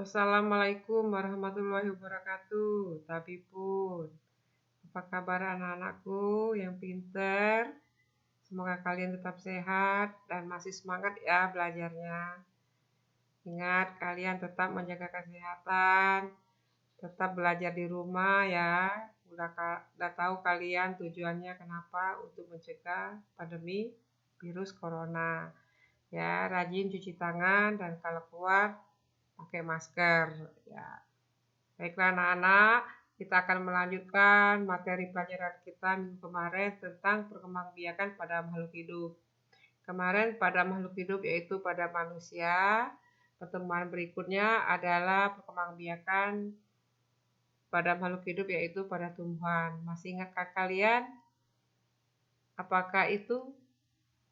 Assalamualaikum warahmatullahi wabarakatuh. Tapi pun, apa kabar anak-anakku yang pinter? Semoga kalian tetap sehat dan masih semangat ya belajarnya. Ingat, kalian tetap menjaga kesehatan, tetap belajar di rumah ya. Udah tahu kalian tujuannya kenapa, untuk mencegah pandemi virus corona. Ya, rajin cuci tangan dan kalau keluar pakai masker ya. Baiklah anak-anak, kita akan melanjutkan materi pelajaran kita minggu kemarin tentang perkembangbiakan pada makhluk hidup. Kemarin pada makhluk hidup yaitu pada manusia. Pertemuan berikutnya adalah perkembangbiakan pada makhluk hidup yaitu pada tumbuhan. Masih ingatkah kalian apakah itu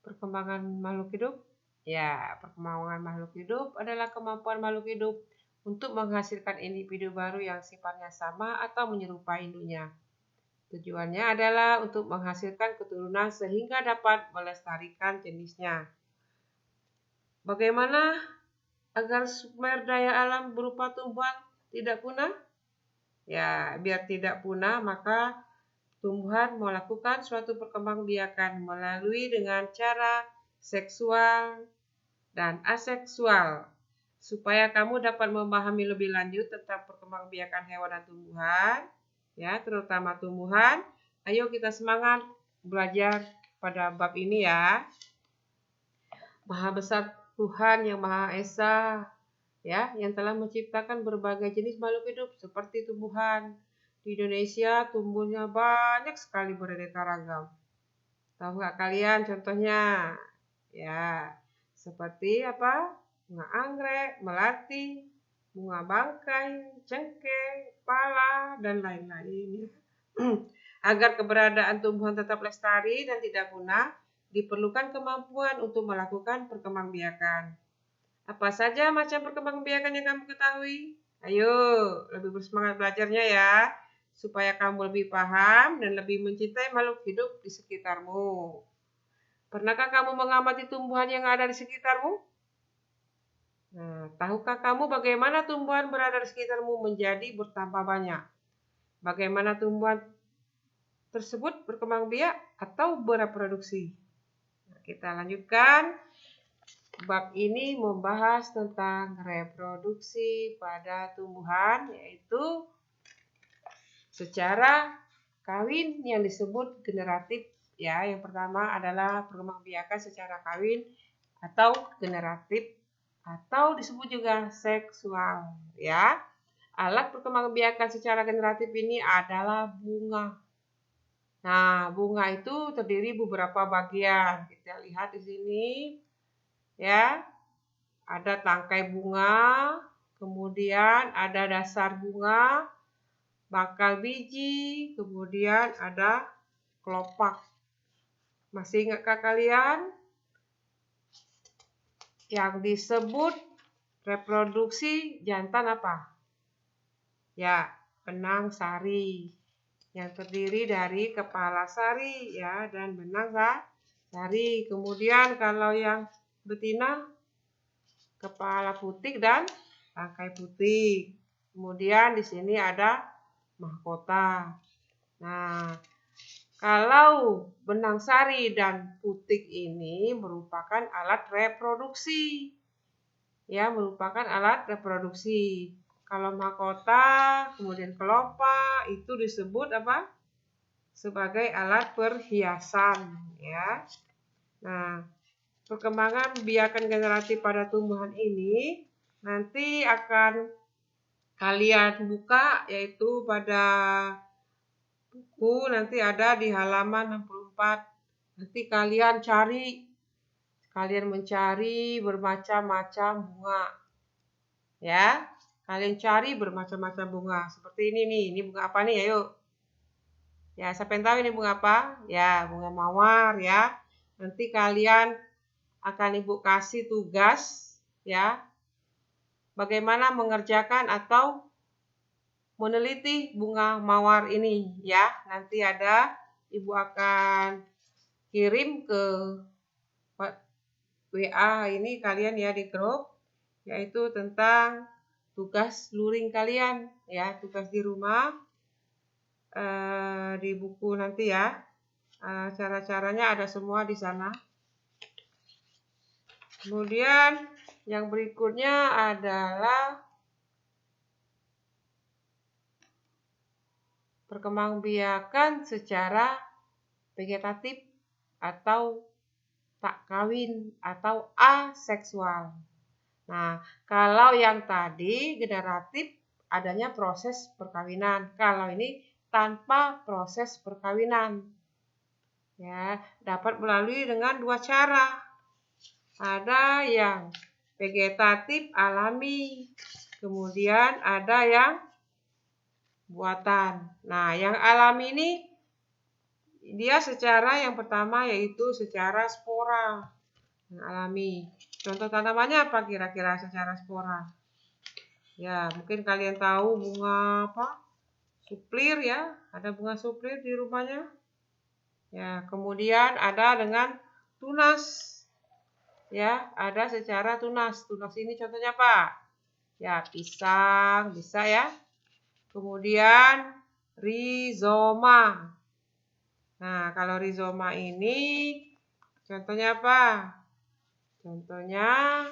perkembangan makhluk hidup? Ya, perkembangan makhluk hidup adalah kemampuan makhluk hidup untuk menghasilkan individu baru yang sifatnya sama atau menyerupai induknya. Tujuannya adalah untuk menghasilkan keturunan sehingga dapat melestarikan jenisnya. Bagaimana agar sumber daya alam berupa tumbuhan tidak punah? Ya, biar tidak punah maka tumbuhan melakukan suatu perkembangbiakan melalui dengan cara seksual dan aseksual. Supaya kamu dapat memahami lebih lanjut tentang perkembangbiakan hewan dan tumbuhan, ya, terutama tumbuhan, ayo kita semangat belajar pada bab ini ya. Maha besar Tuhan yang Maha Esa, ya, yang telah menciptakan berbagai jenis makhluk hidup seperti tumbuhan. Di Indonesia tumbuhnya banyak sekali beraneka ragam. Tahu nggak kalian contohnya? Ya, seperti apa? Bunga anggrek, melati, bunga bangkai, cengkeh, pala, dan lain-lain. Agar keberadaan tumbuhan tetap lestari dan tidak punah, diperlukan kemampuan untuk melakukan perkembangbiakan. Apa saja macam perkembangbiakan yang kamu ketahui? Ayo, lebih bersemangat belajarnya ya, supaya kamu lebih paham dan lebih mencintai makhluk hidup di sekitarmu. Pernahkah kamu mengamati tumbuhan yang ada di sekitarmu? Nah, tahukah kamu bagaimana tumbuhan berada di sekitarmu menjadi bertambah banyak? Bagaimana tumbuhan tersebut berkembang biak atau bereproduksi? Nah, kita lanjutkan. Bab ini membahas tentang reproduksi pada tumbuhan, yaitu secara kawin yang disebut generatif. Ya, yang pertama adalah perkembangbiakan secara kawin atau generatif, atau disebut juga seksual, ya. Alat perkembangbiakan secara generatif ini adalah bunga. Nah, bunga itu terdiri beberapa bagian. Kita lihat di sini, ya. Ada tangkai bunga, kemudian ada dasar bunga, bakal biji, kemudian ada kelopak. Masih ingatkah kalian? Yang disebut reproduksi jantan apa? Ya, benang sari. Yang terdiri dari kepala sari ya dan benang sari. Kemudian kalau yang betina, kepala putih dan tangkai putih. Kemudian di sini ada mahkota. Nah, kalau benang sari dan putik ini merupakan alat reproduksi. Ya, merupakan alat reproduksi. Kalau mahkota, kemudian kelopak, itu disebut apa? Sebagai alat perhiasan, ya. Nah, perkembangan biakan generatif pada tumbuhan ini nanti akan kalian buka, yaitu pada buku nanti ada di halaman 64. Nanti kalian mencari bermacam-macam bunga. Ya, kalian cari bermacam-macam bunga. Seperti ini nih. Ini bunga apa nih? Ayo. Ya, siapa yang tahu ini bunga apa? Ya, bunga mawar ya. Nanti kalian akan Ibu kasih tugas ya. Bagaimana mengerjakan atau meneliti bunga mawar ini ya. Nanti ada Ibu akan kirim ke WA ini kalian ya di grup, yaitu tentang tugas luring kalian ya, tugas di rumah di buku nanti ya. Cara-caranya ada semua di sana. Kemudian yang berikutnya adalah perkembangbiakan secara vegetatif atau tak kawin atau aseksual. Nah, kalau yang tadi generatif adanya proses perkawinan. Kalau ini tanpa proses perkawinan. Ya, dapat melalui dengan dua cara. Ada yang vegetatif alami, kemudian ada yang buatan. Nah, yang alami ini dia secara yang pertama yaitu secara spora. Yang alami. Contoh tanamannya apa kira-kira secara spora? Ya, mungkin kalian tahu bunga apa? Suplir ya. Ada bunga suplir di rumahnya. Ya, kemudian ada dengan tunas. Ya, ada secara tunas. Tunas ini contohnya apa? Ya, pisang, bisa ya. Kemudian rizoma. Nah, kalau rizoma ini contohnya apa? Contohnya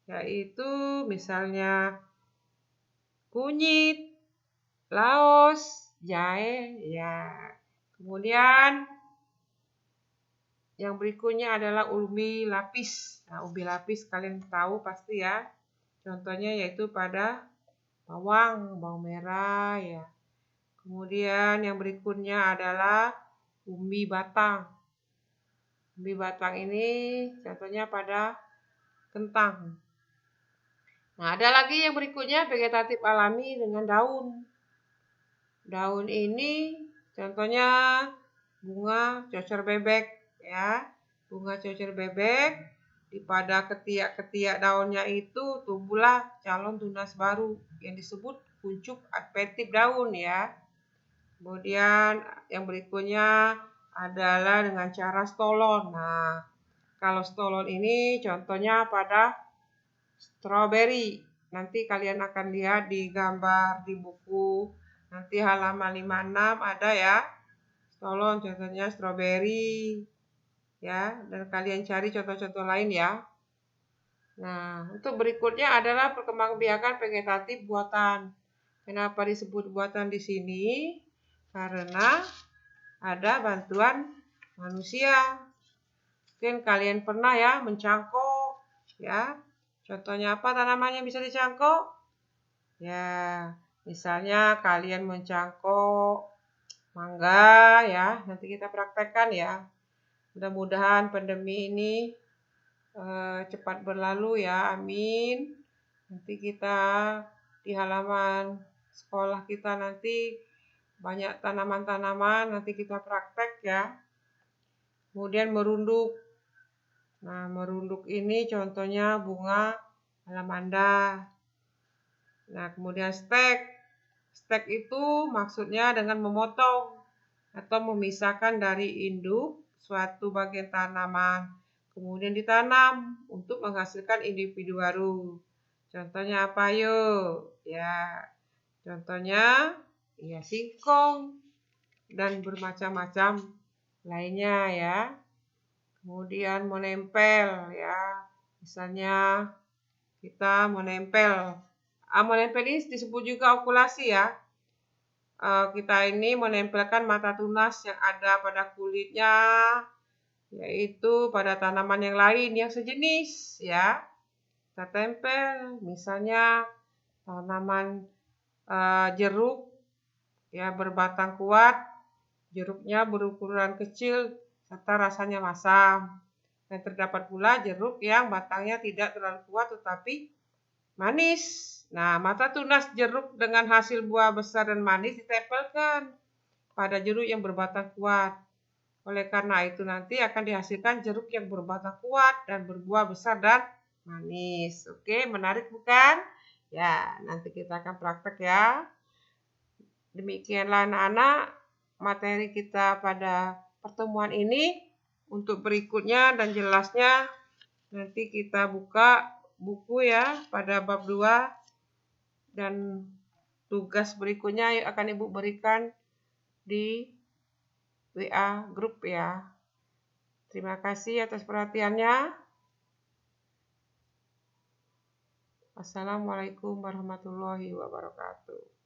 yaitu misalnya kunyit, laos, jahe, ya. Kemudian yang berikutnya adalah umbi lapis. Nah, umbi lapis kalian tahu pasti ya. Contohnya yaitu pada bawang merah ya. Kemudian yang berikutnya adalah umbi batang. Umbi batang ini contohnya pada kentang. Nah, ada lagi yang berikutnya vegetatif alami dengan daun. Daun ini contohnya bunga cocor bebek ya. Bunga cocor bebek pada ketiak-ketiak daunnya itu tumbuhlah calon tunas baru yang disebut kuncup adventif daun ya. Kemudian yang berikutnya adalah dengan cara stolon. Nah, kalau stolon ini contohnya pada strawberry. Nanti kalian akan lihat di gambar di buku. Nanti halaman 56 ada ya. Stolon contohnya strawberry. Ya, dan kalian cari contoh-contoh lain ya. Nah, untuk berikutnya adalah perkembangbiakan vegetatif buatan. Kenapa disebut buatan di sini? Karena ada bantuan manusia. Mungkin kalian pernah ya mencangkok ya. Contohnya apa tanaman yang bisa dicangkok? Ya, misalnya kalian mencangkok mangga ya. Nanti kita praktekkan ya. Mudah-mudahan pandemi ini cepat berlalu ya. Amin. Nanti kita di halaman sekolah kita nanti banyak tanaman-tanaman, nanti kita praktek ya. Kemudian merunduk. Nah, merunduk ini contohnya bunga alamanda. Nah, kemudian stek. Stek itu maksudnya dengan memotong atau memisahkan dari induk suatu bagian tanaman. Kemudian ditanam untuk menghasilkan individu baru. Contohnya apa yuk? Ya, contohnya ya singkong dan bermacam-macam lainnya ya. Kemudian menempel ya. Misalnya kita menempel. Menempel ini disebut juga okulasi ya. Kita ini menempelkan mata tunas yang ada pada kulitnya, yaitu pada tanaman yang lain yang sejenis ya. Kita tempel, misalnya tanaman jeruk ya berbatang kuat, jeruknya berukuran kecil serta rasanya masam. Dan terdapat pula jeruk yang batangnya tidak terlalu kuat tetapi manis. Nah, mata tunas jeruk dengan hasil buah besar dan manis ditempelkan pada jeruk yang berbatang kuat. Oleh karena itu nanti akan dihasilkan jeruk yang berbatang kuat dan berbuah besar dan manis. Oke, menarik bukan? Ya, nanti kita akan praktek ya. Demikianlah anak-anak materi kita pada pertemuan ini. Untuk berikutnya dan jelasnya nanti kita buka buku ya pada bab 2 dan tugas berikutnya akan Ibu berikan di WA grup ya. Terima kasih atas perhatiannya. Assalamualaikum warahmatullahi wabarakatuh.